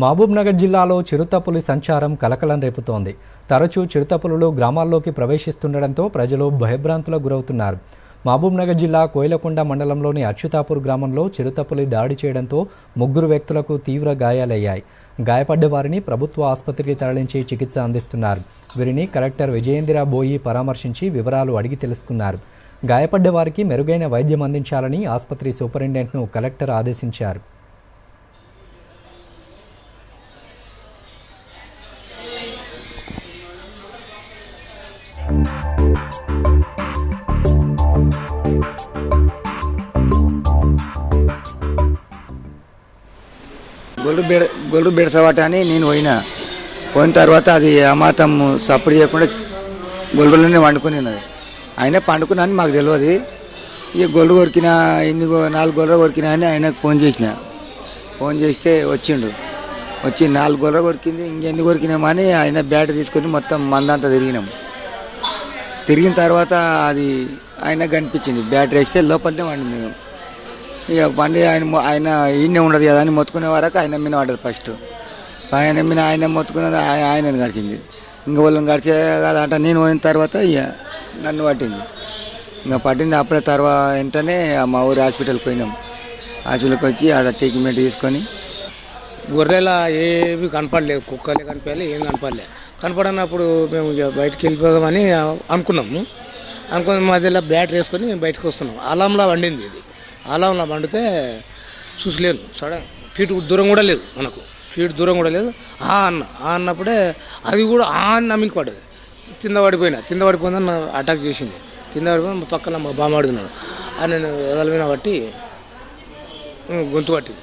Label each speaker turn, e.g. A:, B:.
A: మహబూబ్నగర్ జిల్లాలో చిరుతపులి సంచారం కలకలం రేపుతోంది. తరచూ చిరుతపులులు గ్రామాల్లోకి ప్రవేశిస్తుండటంతో ప్రజలు భయభ్రాంతులకు గురవుతున్నారు. మహబూబ్నగర్ జిల్లా కోయిలకొండ మండలంలోని అచ్యుతాపూర్ గ్రామంలో చిరుతపులి దాడి చేయడంతో 3 వ్యక్తులకు తీవ్ర గాయాలయ్యాయి. గాయపడ్డ వారిని ప్రభుత్వ ఆసుపత్రికి తరలించి చికిత్స అందిస్తున్నారు. వీరిని కలెక్టర్ విజయేంద్ర బోయి పరామర్శించి వివరాలు అడిగి తెలుసుకున్నారు. గాయపడ్డ వారికి మెరుగైన వైద్యం అందించాలని ఆసుపత్రి సూపరింటెండెంట్ను కలెక్టర్ ఆదేశించారు.
B: గొల్లు బెడసవాట అని నేను పోయిన తర్వాత అది అమాతం సప్పుడు చేయకుండా గొల్లులోనే వండుకుని ఉన్నది. ఆయన పండుకున్నా అని మాకు తెలియదు. ఇక గొల్లు కొరికినా 4 గొర్రెలు కొరికినా అని ఆయనకు ఫోన్ చేస్తే వచ్చి 4 గొర్రెలు కొరికింది, ఇంకెన్ని కొరికినామని ఆయన బ్యాట్ తీసుకొని మొత్తం మందంతా తిరిగిన తర్వాత అది ఆయన కనిపించింది. బ్యాట్ వేస్తే లోపలనే వండింది. ఇక పండి ఆయన ఈయనే ఉండదు కదా అని మొత్తుకునే వరకు ఆయన మీద పడ్డది. ఫస్ట్ ఆయన మొత్తుకున్నది ఆయనని గడిచింది. ఇంకా వాళ్ళని గడిచే కాదంట. నేను పోయిన తర్వాత ఇక నన్ను పట్టింది. ఇంకా పట్టింది అప్పుడే తర్వాత వెంటనే మా ఊరి హాస్పిటల్కి పోయినాం. హాస్పిటల్కి వచ్చి ఆడ ట్రీట్మెంట్ తీసుకొని
C: గొర్రెల ఏవి కనపడలేదు, కుక్కలే కనిపించలే, ఏం కనపడనప్పుడు మేము బయటకు వెళ్ళిపోదామని అనుకున్నాము. మధ్యలో బ్యాట్ వేసుకొని బయటకు వస్తున్నాం. అలంలా వండింది. ఇది అలంలా వండితే చూసలేను. సడన్ ఫీట్ దూరం కూడా లేదు, మనకు ఫీట్ దూరం కూడా లేదు. అన్నప్పుడే అది కూడా నమ్మికి పడ్డది. కింద పడిపోయిందని అటాక్ చేసింది. కింద పడిపోయి పక్కన మా బామాడుతున్నాడు. నేను ఎదల మీద పట్టి గొంతు పట్టింది.